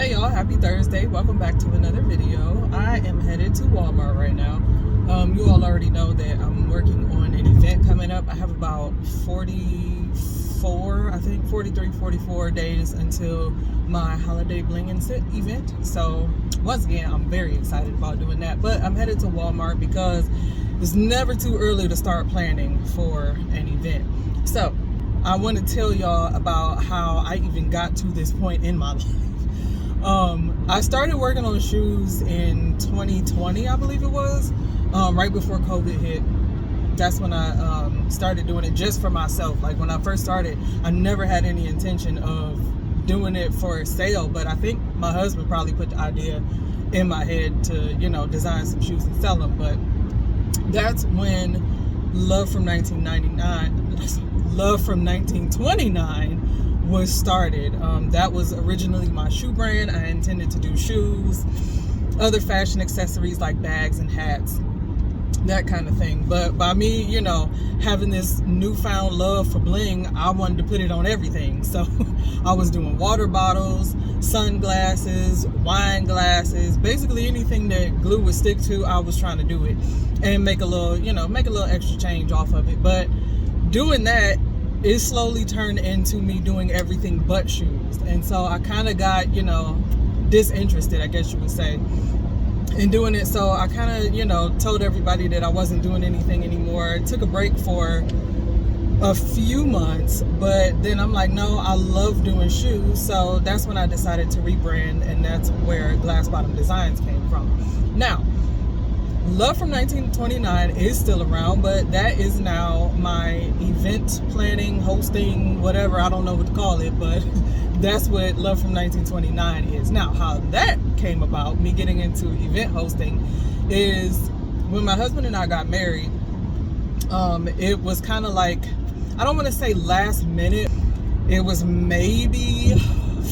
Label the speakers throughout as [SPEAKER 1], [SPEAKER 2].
[SPEAKER 1] Hey y'all, happy Thursday. Welcome back to another video. I am headed to Walmart right now. You all already know that I'm working on an event coming up. I have about 44 days until my holiday bling and sit event. So once again, I'm very excited about doing that. But I'm headed to Walmart because it's never too early to start planning for an event. So I want to tell y'all about how I even got to this point in my life. I started working on shoes in 2020, I believe it was, right before COVID hit. That's when I started doing it just for myself. Like when I first started, I never had any intention of doing it for sale, but I think my husband probably put the idea in my head to, design some shoes and sell them. But that's when Love from 1929 was started. That was originally my shoe brand. I intended to do shoes, other fashion accessories like bags and hats, that kind of thing. But by me, having this newfound love for bling, I wanted to put it on everything. So I was doing water bottles, sunglasses, wine glasses, basically anything that glue would stick to, I was trying to do it and make a little extra change off of it. But doing that, it slowly turned into me doing everything but shoes. And so I kind of got, disinterested, I guess you would say, in doing it. So I kind of, told everybody that I wasn't doing anything anymore. Took a break for a few months, but then I'm like, no, I love doing shoes. So that's when I decided to rebrand, and that's where Glass Bottom Designs came from. Now, Love from 1929 is still around, but that is now my event planning, hosting, whatever, I don't know what to call it, but that's what Love from 1929 is. Now, how that came about, me getting into event hosting, is when my husband and I got married, it was kind of like, I don't want to say last minute, it was maybe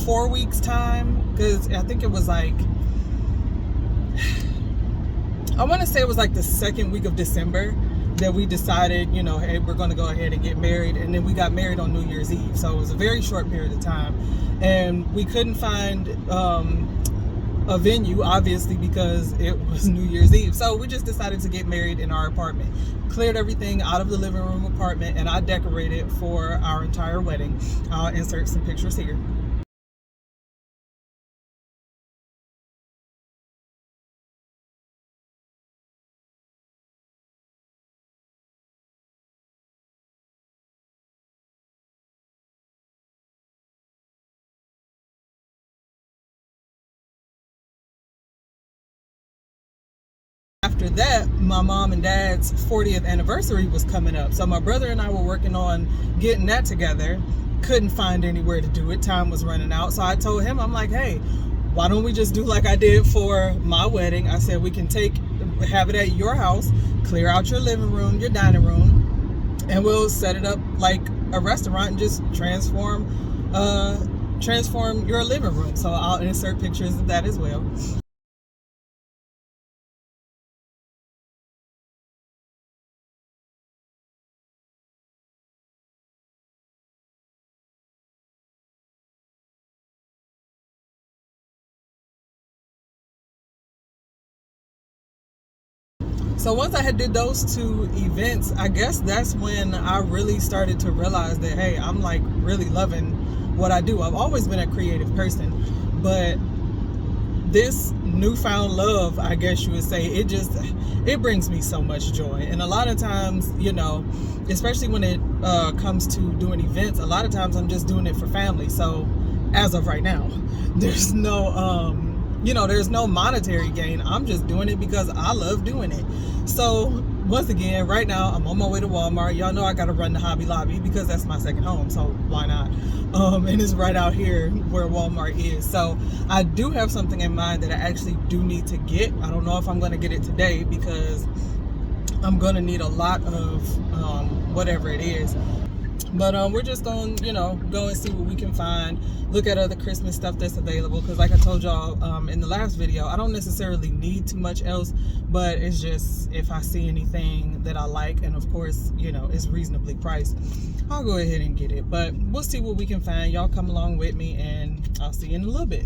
[SPEAKER 1] 4 weeks time, because I think it was like, I want to say it was like the second week of December that we decided, hey, we're going to go ahead and get married. And then we got married on New Year's Eve. So it was a very short period of time. And we couldn't find a venue, obviously, because it was New Year's Eve. So we just decided to get married in our apartment. Cleared everything out of the living room apartment, and I decorated for our entire wedding. I'll insert some pictures here. After that, my mom and dad's 40th anniversary was coming up. So my brother and I were working on getting that together. Couldn't find anywhere to do it. Time was running out. So I told him, I'm like, hey, why don't we just do like I did for my wedding? I said, we can have it at your house, clear out your living room, your dining room, and we'll set it up like a restaurant and just transform your living room. So I'll insert pictures of that as well. So once I had did those two events, I guess that's when I really started to realize that, hey, I'm like really loving what I do. I've always been a creative person, but this newfound love, I guess you would say, it brings me so much joy. And a lot of times, especially when it comes to doing events, a lot of times I'm just doing it for family. So as of right now, there's no there's no monetary gain. I'm just doing it because I love doing it. So once again, right now I'm on my way to Walmart. Y'all know I got to run to Hobby Lobby because that's my second home. So why not? And it's right out here where Walmart is. So I do have something in mind that I actually do need to get. I don't know if I'm going to get it today because I'm going to need a lot of whatever it is. But we're just going to, go and see what we can find. Look at other Christmas stuff that's available. Because like I told y'all in the last video, I don't necessarily need too much else. But it's just if I see anything that I like, and of course, it's reasonably priced, I'll go ahead and get it. But we'll see what we can find. Y'all come along with me, and I'll see you in a little bit.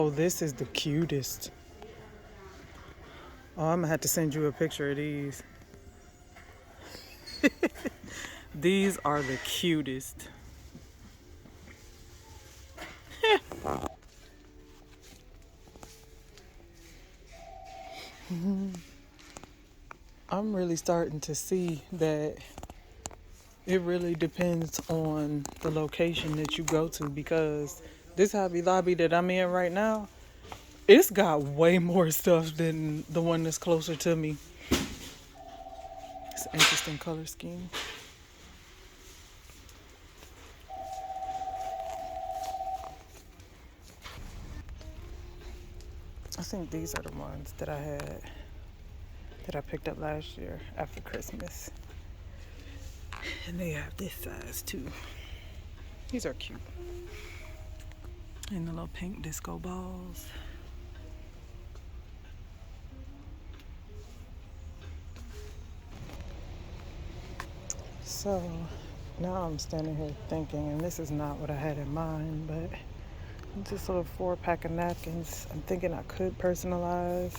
[SPEAKER 1] Oh, this is the cutest. Oh, I'm gonna have to send you a picture of these. These are the cutest. I'm really starting to see that it really depends on the location that you go to, because this Hobby Lobby that I'm in right now, it's got way more stuff than the one that's closer to me. It's an interesting color scheme. I think these are the ones that I picked up last year after Christmas. And they have this size too. These are cute. And the little pink disco balls. So now I'm standing here thinking, and this is not what I had in mind, but this little 4-pack of napkins. I'm thinking I could personalize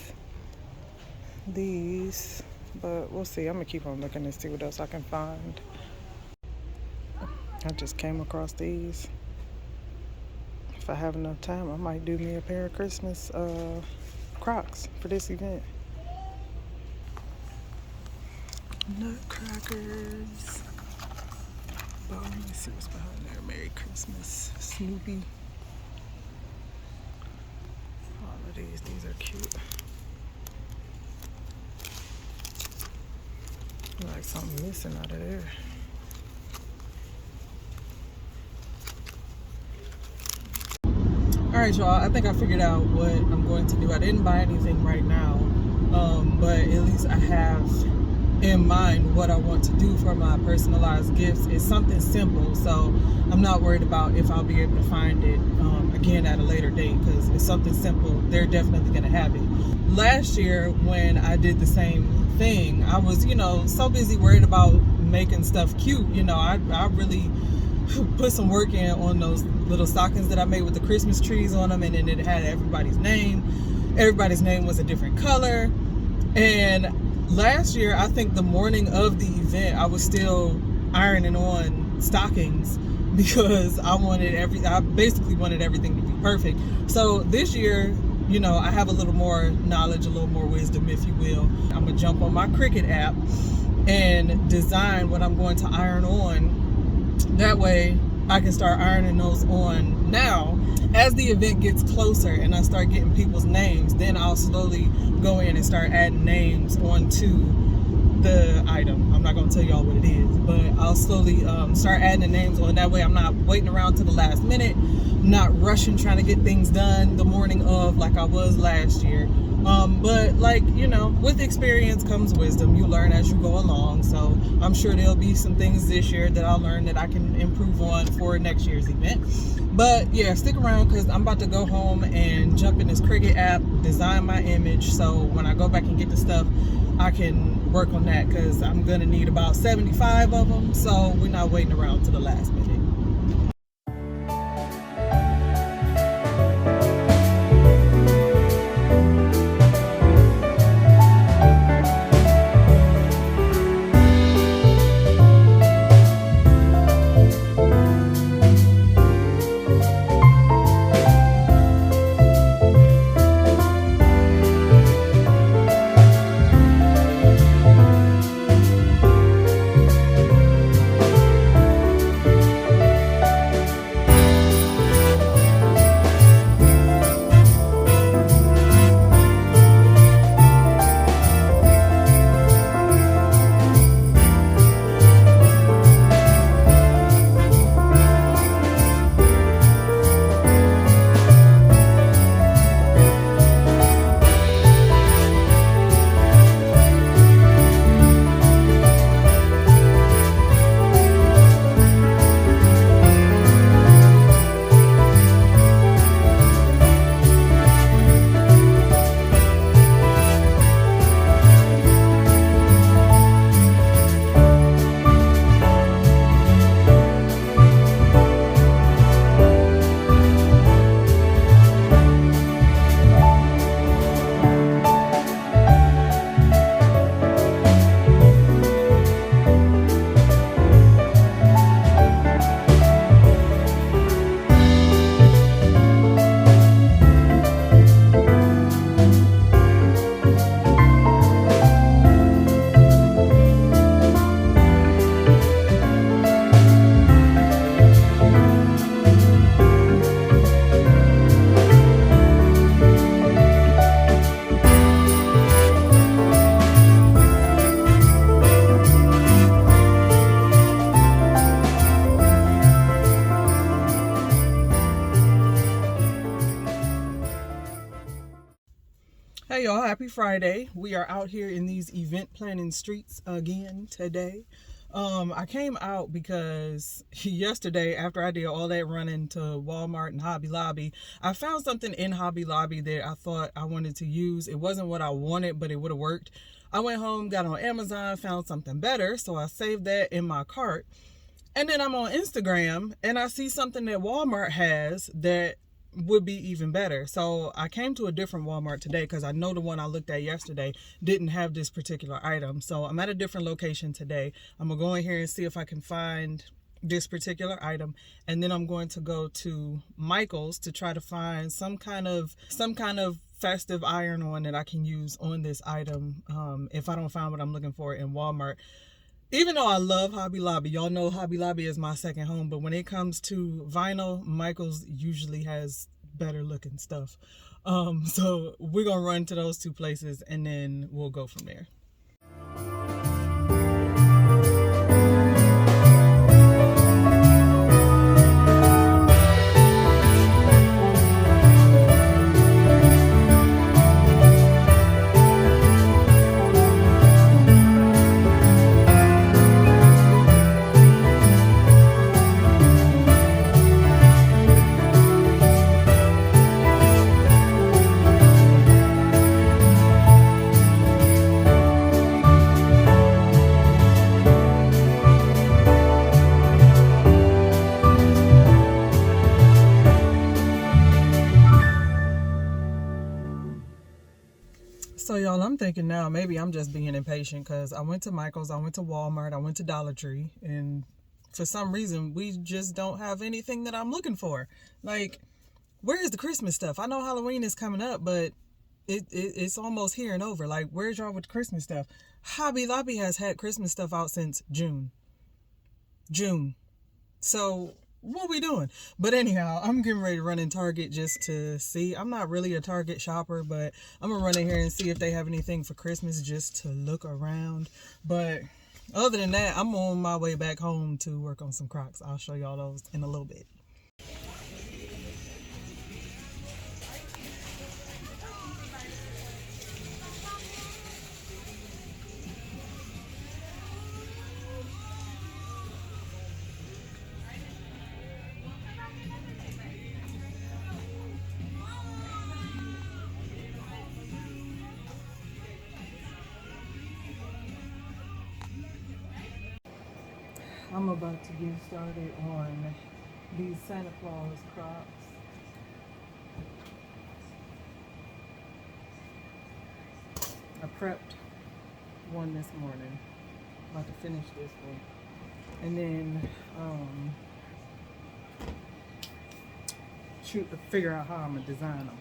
[SPEAKER 1] these, but we'll see. I'm gonna keep on looking and see what else I can find. I just came across these. If I have enough time, I might do me a pair of Christmas Crocs for this event. Nutcrackers. Oh, let me see what's behind there. Merry Christmas, Snoopy. All of these are cute. Like something missing out of there. All right, y'all, I think I figured out what I'm going to do. I didn't buy anything right now, but at least I have in mind what I want to do for my personalized gifts. It's something simple, so I'm not worried about if I'll be able to find it again at a later date, because it's something simple. They're definitely going to have it. Last year when I did the same thing, I was, so busy worried about making stuff cute. I really put some work in on those little stockings that I made with the Christmas trees on them, and then it had everybody's name. Everybody's name was a different color. And last year, I think the morning of the event, I was still ironing on stockings because I basically wanted everything to be perfect. So this year, I have a little more knowledge, a little more wisdom, if you will. I'm gonna jump on my Cricut app and design what I'm going to iron on. That way I can start ironing those on now. As the event gets closer and I start getting people's names, then I'll slowly go in and start adding names onto the item. I'm not going to tell y'all what it is, but I'll slowly start adding the names on. That way I'm not waiting around to the last minute, not rushing trying to get things done the morning of like I was last year. But with experience comes wisdom. You learn as you go along. So I'm sure there'll be some things this year that I'll learn that I can improve on for next year's event. But yeah, stick around, because I'm about to go home and jump in this Cricut app, design my image, so when I go back and get the stuff, I can work on that, because I'm gonna need about 75 of them. So we're not waiting around to the last minute. Friday. We are out here in these event planning streets again today. I came out because yesterday, after I did all that running to Walmart and Hobby Lobby, I found something in Hobby Lobby that I thought I wanted to use. It wasn't what I wanted, but it would have worked. I went home, got on Amazon, found something better, so I saved that in my cart. And then I'm on Instagram and I see something that Walmart has that would be even better. So I came to a different Walmart today because I know the one I looked at yesterday didn't have this particular item. So I'm at a different location today. I'm gonna go in here and see if I can find this particular item, and then I'm going to go to Michael's to try to find some kind of festive iron-on that I can use on this item, if I don't find what I'm looking for in Walmart. Even though I love Hobby Lobby, y'all know Hobby Lobby is my second home, but when it comes to vinyl, Michael's usually has better looking stuff. So we're gonna run to those two places and then we'll go from there. So y'all, I'm thinking now maybe I'm just being impatient because I went to Michael's, I went to Walmart, I went to Dollar Tree, and for some reason we just don't have anything that I'm looking for. Like, where is the Christmas stuff? I know Halloween is coming up, but it's almost here and over. Like, where's y'all with the Christmas stuff? Hobby Lobby has had Christmas stuff out since June. So what we doing? But anyhow, I'm getting ready to run in Target just to see. I'm not really a Target shopper, but I'm gonna run in here and see if they have anything for Christmas just to look around. But other than that, I'm on my way back home to work on some Crocs. I'll show y'all those in a little bit. I'm about to get started on these Santa Claus Crocs. I prepped one this morning. About to finish this one. And then figure out how I'm gonna design them.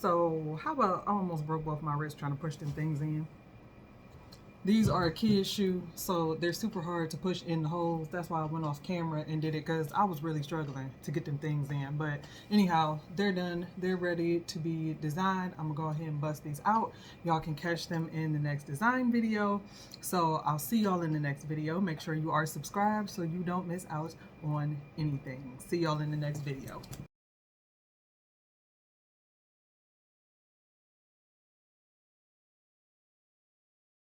[SPEAKER 1] So how about I almost broke both my wrists trying to push them things in. These are a kid's shoe, so they're super hard to push in the holes. That's why I went off camera and did it, because I was really struggling to get them things in. But anyhow, they're done. They're ready to be designed. I'm gonna go ahead and bust these out. Y'all can catch them in the next design video. So I'll see y'all in the next video. Make sure you are subscribed so you don't miss out on anything. See y'all in the next video.